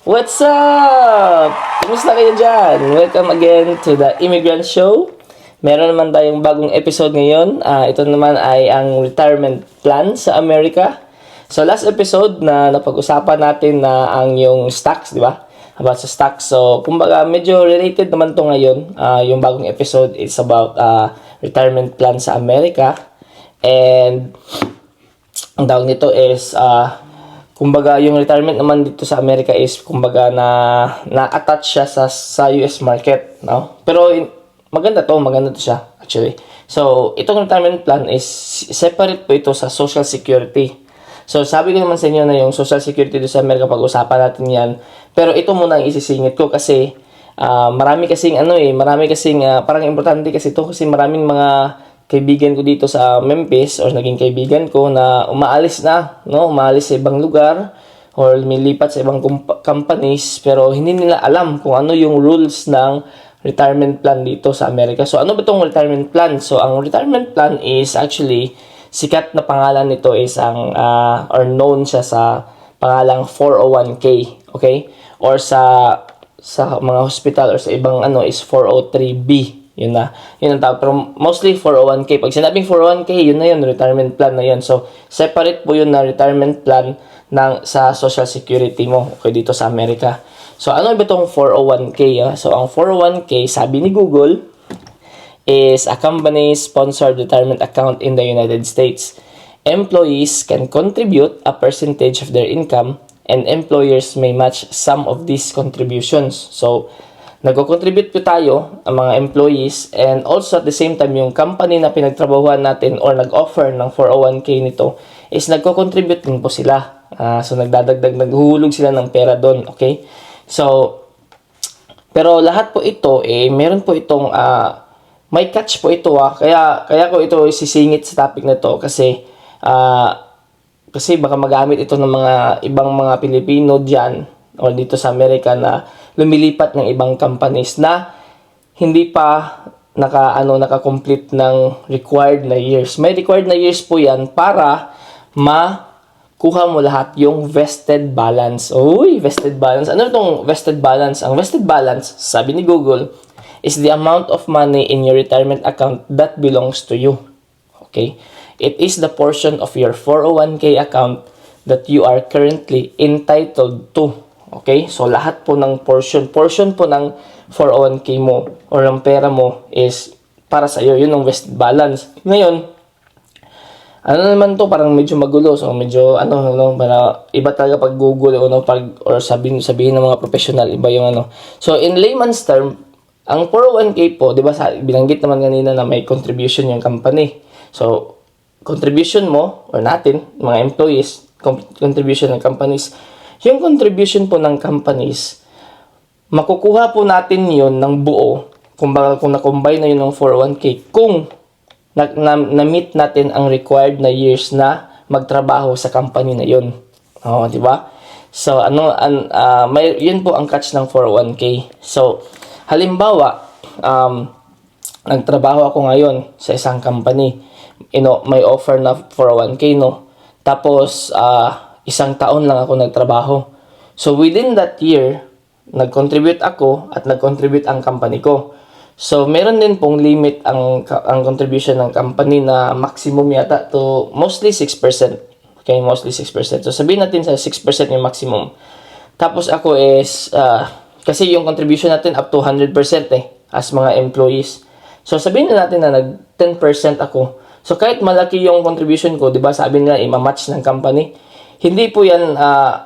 What's up? Kumusta kayo dyan? Welcome again to the Immigrant Show. Meron naman tayong bagong episode ngayon. Ito naman ay ang retirement plan sa Amerika. So last episode na napag-usapan natin na ang yung stocks, di ba? About sa stocks. So kumbaga medyo related naman to ngayon. Yung bagong episode is about retirement plan sa Amerika. And ang tawag nito is kumbaga yung retirement naman dito sa Amerika is kumbaga na-attach siya sa US market, no? Pero maganda to siya actually. So itong retirement plan is separate po ito sa Social Security. So sabi ko naman sa inyo na yung Social Security dito sa Amerika, pag-usapan natin yan. Pero ito muna ang isisingit ko kasi marami kasing parang importante kasi ito kasi maraming mga kaibigan ko dito sa Memphis or naging kaibigan ko na umaalis sa ibang lugar or lumilipat sa ibang companies pero hindi nila alam kung ano yung rules ng retirement plan dito sa Amerika. So ano ba itong retirement plan? So ang retirement plan is actually sikat na pangalan nito is or known siya sa pangalang 401k, okay? Or sa mga hospital or sa ibang is 403b. Yun ang tawag. Pero mostly 401k. Pag sinabing 401k, yun na yun, retirement plan na yun. So, separate po yun na retirement plan sa Social Security mo dito sa Amerika. So, ano ba itong 401k? So, ang 401k, sabi ni Google, is a company-sponsored retirement account in the United States. Employees can contribute a percentage of their income and employers may match some of these contributions. So, nagko-contribute po tayo, ang mga employees, and also at the same time, yung company na pinagtrabahuan natin or nag-offer ng 401k nito is nagko-contribute din po sila. So, naghuhulog sila ng pera doon, okay? So, pero lahat po ito, meron po itong, may catch po ito, Kaya ko ito isisingit sa topic na to kasi baka magamit ito ng mga ibang mga Pilipino dyan o dito sa Amerika na lumilipat ng ibang companies na hindi pa naka-complete ng required na years. May required na years po yan para makuha mo lahat yung vested balance. Uy, vested balance. Ano itong vested balance? Ang vested balance, sabi ni Google, is the amount of money in your retirement account that belongs to you. Okay? It is the portion of your 401k account that you are currently entitled to. Okay? So, lahat po ng portion po ng 401k mo or ng pera mo is para sa iyo. Yun ang vested balance. Ngayon, ano naman to, parang medyo magulo. So, medyo, para iba talaga pag Google or sabihin ng mga professional, iba yung So, in layman's term, ang 401k po, di ba, binanggit naman kanina na may contribution yung company. So, contribution mo or natin, mga employees, contribution ng companies, yung contribution po ng companies, makukuha po natin yun ng buo, kung na-combine na yun ng 401k, kung na-meet natin ang required na years na magtrabaho sa company na yun. Di ba? So, yun po ang catch ng 401k. So, halimbawa, nagtrabaho ako ngayon sa isang company. May offer na 401k, no? Tapos, isang taon lang ako nagtrabaho. So, within that year, nag-contribute ako at nag-contribute ang company ko. So, meron din pong limit ang contribution ng company na maximum yata to mostly 6%. Okay, mostly 6%. So, sabihin natin sa 6% yung maximum. Tapos, ako is, kasi yung contribution natin up to 100% as mga employees. So, sabihin na natin na nag-10% ako. So, kahit malaki yung contribution ko, di ba, sabi nila, i-match ng company, hindi po yan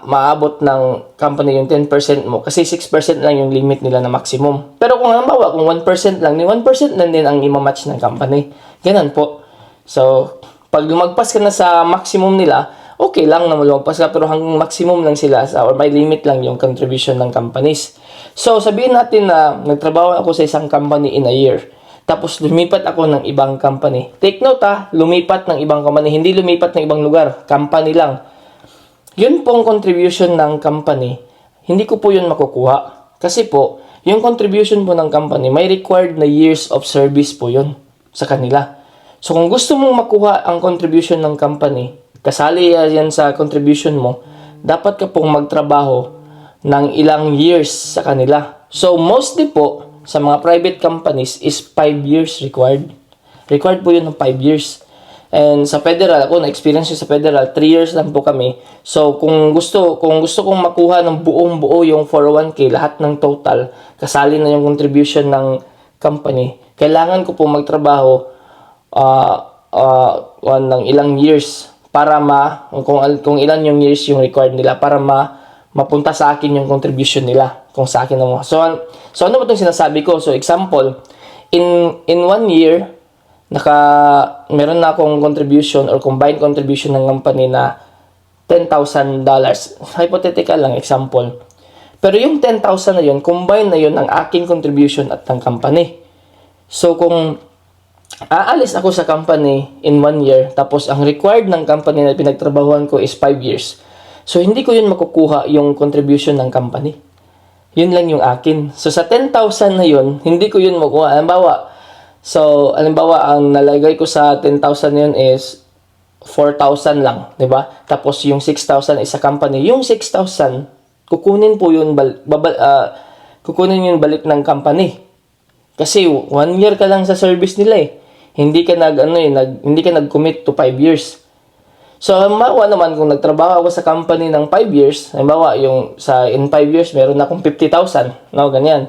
maabot ng company yung 10% mo kasi 6% lang yung limit nila na maximum. Pero kung halimbawa, kung 1% lang, yung 1% lang din ang i-match ng company. Ganun po. So, pag lumagpas ka na sa maximum nila, okay lang na lumagpas ka, pero hanggang maximum lang sila or may limit lang yung contribution ng companies. So, sabihin natin na nagtrabaho ako sa isang company in a year. Tapos, lumipat ako ng ibang company. Take note lumipat ng ibang company. Hindi lumipat ng ibang lugar. Company lang. Yun pong contribution ng company, hindi ko po yun makukuha. Kasi po, yung contribution po ng company, may required na years of service po yun sa kanila. So, kung gusto mong makuha ang contribution ng company, kasali yan sa contribution mo, dapat ka pong magtrabaho ng ilang years sa kanila. So, mostly po, sa mga private companies is 5 years required. Required po yun ng 5 years. And sa federal, ako na-experience sa federal, 3 years lang po kami. So, kung gusto kong makuha ng buong-buo yung 401k, lahat ng total, kasali na yung contribution ng company, kailangan ko po magtrabaho ng ilang years para kung ilan yung years yung required nila para mapunta sa akin yung contribution nila kung sa akin mo. So ano ba itong sinasabi ko? So example, in 1 year meron na akong contribution or combined contribution ng company na $10,000. Hypothetical lang example. Pero yung 10,000 na yun, combine na yun ng aking contribution at ng company. So kung aalis ako sa company in 1 year, tapos ang required ng company na pinagtrabahuan ko is 5 years. So, hindi ko yun makukuha yung contribution ng company. Yun lang yung akin. So, sa 10,000 na yun, hindi ko yun makuha. Halimbawa, ang nalagay ko sa 10,000 na yun is 4,000 lang, di ba? Tapos, yung 6,000 is sa company. Yung 6,000, kukunin yun balik ng company. Kasi 1 year ka lang sa service nila eh. Hindi ka nag-commit to 5 years. So, halimbawa naman kung nagtrabaho ako sa company ng 5 years, halimbawa in 5 years meron akong 50,000, no, ganyan.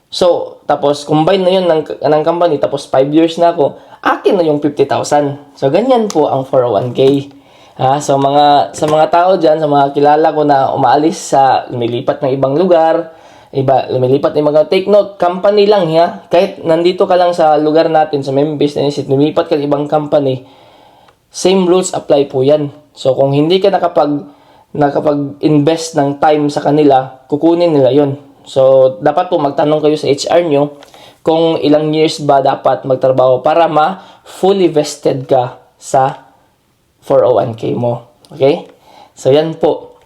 So, tapos combine na yun ng company, tapos 5 years na ako, akin na yung 50,000. So, ganyan po ang 401k. So, sa mga tao dyan, sa mga kilala ko na umaalis lumilipat ng ibang lugar, lumilipat ng mga, take note, company lang kahit nandito ka lang sa lugar natin, sa Memphis, lumipat ka ng ibang company, same rules apply po yan. So, kung hindi ka nakapag-invest ng time sa kanila, kukunin nila yon. So, dapat po magtanong kayo sa HR nyo kung ilang years ba dapat magtrabaho para fully vested ka sa 401k mo. Okay? So, yan po.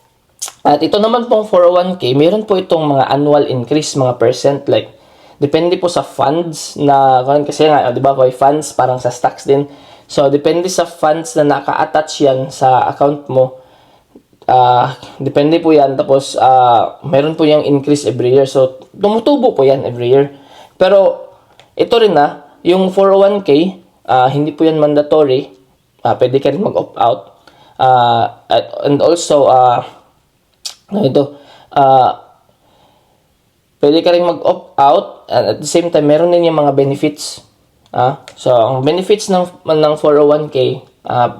At ito naman pong 401k, meron po itong mga annual increase, mga percent, like, depende po sa funds kasi nga, di ba, may funds, parang sa stocks din. So, depende sa funds na naka-attach yan sa account mo. Depende po yan. Tapos, meron po yung increase every year. So, tumutubo po yan every year. Pero, ito rin yung 401k, hindi po yan mandatory. Pwede ka rin mag-opt out. And also, pwede ka rin mag-opt out. And at the same time, meron din yung mga benefits. So, ang benefits ng 401k,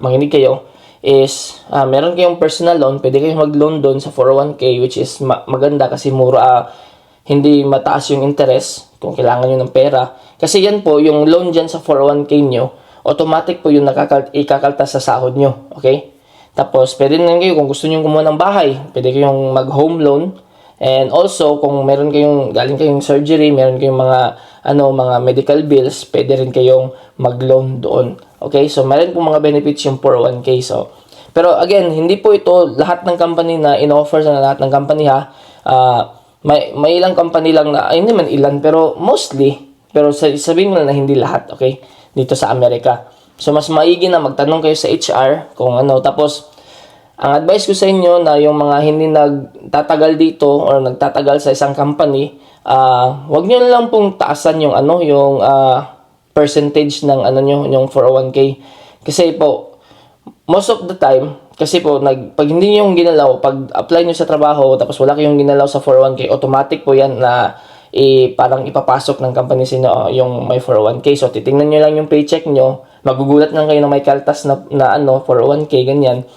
makinig kayo, is meron kayong personal loan, pwede kayong mag-loan doon sa 401k, which is maganda kasi mura, hindi mataas yung interest kung kailangan nyo ng pera. Kasi yan po, yung loan dyan sa 401k nyo, automatic po yung ikakaltas sa sahod nyo. Okay? Tapos, pwede na kayo, kung gusto nyo kumuha ng bahay, pwede kayong mag-home loan. And also, kung galing kayong surgery, meron kayong mga medical bills, pwede rin kayong mag-loan doon. Okay? So, meron pong mga benefits yung 401k. So, pero again, hindi po ito lahat ng company na in-offer sa lahat ng company may ilang company lang hindi man ilan, pero mostly, pero sabihin mo na hindi lahat, okay? Dito sa Amerika. So, mas maigi na magtanong kayo sa HR kung tapos, ang advice ko sa inyo na yung mga hindi nagtatagal dito or nagtatagal sa isang company, wag niyo lang pong taasan yung percentage ng yung 401k. Kasi po, most of the time, kasi po, pag hindi niyo yung ginalaw, pag apply niyo sa trabaho, tapos wala kayong ginalaw sa 401k, automatic po yan na parang ipapasok ng company sa inyo yung may 401k. So, titingnan niyo lang yung paycheck niyo, magugulat lang kayo na may kaltas na 401k, ganyan.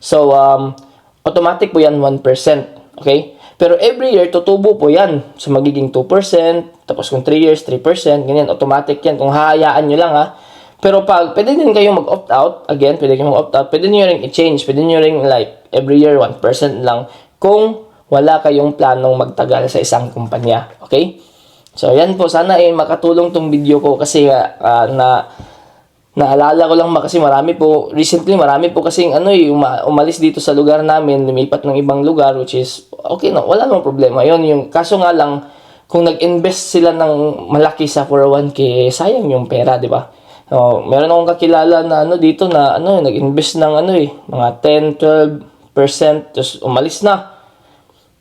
So, automatic po yan 1%. Okay? Pero every year, tutubo po yan. So, magiging 2%. Tapos kung 3 years, 3%. Ganyan, automatic yan. Kung hahayaan nyo lang Pero pwede din kayong mag-opt out. Again, pwede kayong mag-opt out. Pwede nyo rin i-change. Pwede nyo rin every year 1% lang. Kung wala kayong planong magtagal sa isang kumpanya. Okay? So, yan po. Sana makatulong tong video ko kasi naalala ko lang kasi recently marami po kasing umalis dito sa lugar namin, lumipat ng ibang lugar, which is okay wala namang problema yon. Yung kaso nga lang, kung nag-invest sila ng malaki sa 401k, sayang yung pera, di ba? Meron akong kakilala na dito na nag-invest ng mga 10-12%, tapos umalis na.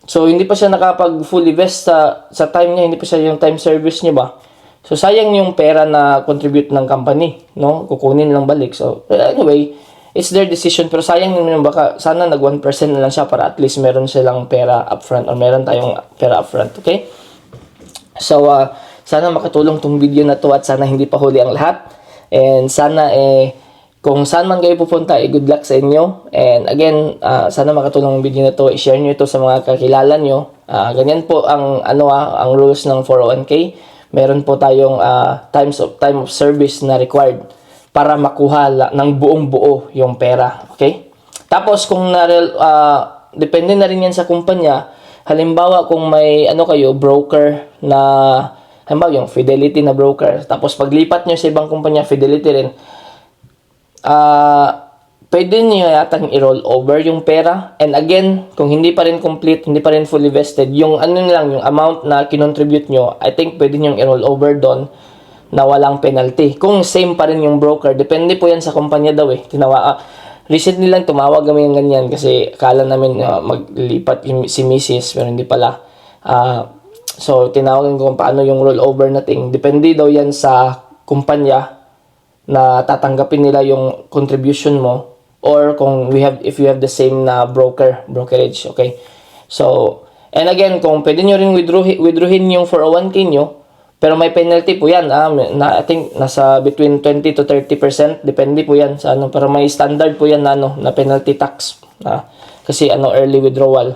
So, hindi pa siya nakapag fully vest sa time niya, hindi pa siya yung time service niya ba? So, sayang yung pera na contribute ng company, no? Kukunin lang balik. So, anyway, it's their decision. Pero sayang yung baka, sana nag 1% na lang siya para at least meron silang pera upfront or meron tayong pera upfront, okay? So, sana makatulong tong video na to at sana hindi pa huli ang lahat. And sana, kung saan man kayo pupunta, good luck sa inyo. And again, sana makatulong ang video na to. I-share nyo ito sa mga kakilala nyo. Ganyan po ang, ang rules ng 401k. Meron po tayong time of service na required para makuha ng buong buo yung pera. Okay? Tapos, kung depende na rin yan sa kumpanya. Halimbawa, kung may kayo, broker na, halimbawa yung Fidelity na broker. Tapos, paglipat nyo sa ibang kumpanya, Fidelity rin, pwede nyo yatang i-roll over yung pera. And again, kung hindi pa rin complete, hindi pa rin fully vested, yung yung amount na kinontribute nyo, I think pwede nyo i-roll over doon na walang penalty. Kung same pa rin yung broker, depende po yan sa kumpanya daw eh. Recently lang tumawag kami ng ganyan kasi akala namin maglipat si Mrs. pero hindi pala. So, tinawagan ko kung paano yung rollover natin. Depende daw yan sa kumpanya na tatanggapin nila yung contribution mo or kung if you have the same na brokerage, okay? So, and again, kung pwede nyo rin withdrawin yung 401k nyo, pero may penalty po yan, I think nasa between 20 to 30%, depende po yan sa pero may standard po yan na penalty tax, kasi early withdrawal.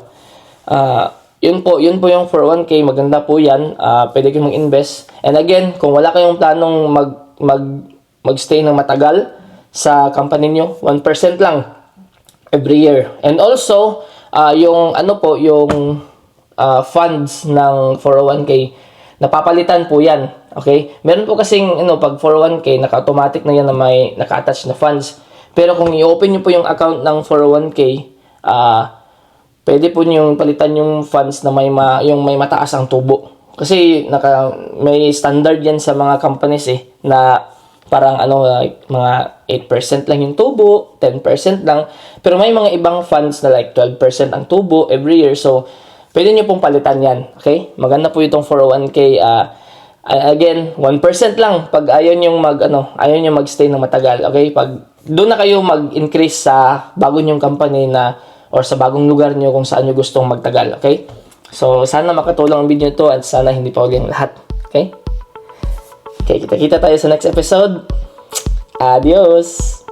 Yun po yung 401k, maganda po yan, pwede kayong mag-invest. And again, kung wala kayong planong magstay ng matagal sa company nyo, 1% lang every year. And also, yung funds ng 401k, napapalitan po yan. Okay? Meron po kasing, pag 401k, naka-automatic na yan na may naka-attach na funds. Pero kung i-open nyo po yung account ng 401k, pwede po nyo palitan yung funds na may mataas ang tubo. Kasi may standard yan sa mga companies na parang mga 8% lang yung tubo, 10% lang. Pero may mga ibang funds na like 12% ang tubo every year. So, pwede nyo pong palitan yan. Okay? Maganda po itong 401k. Again, 1% lang pag ayaw nyo magstay ng matagal. Okay? Pag doon na kayo mag-increase sa bago nyong company or sa bagong lugar nyo kung saan nyo gustong magtagal. Okay? So, sana makatulong ang video to at sana hindi pa huli ang lahat. Okay? Okay, kita-kita tayo sa next episode. Adios!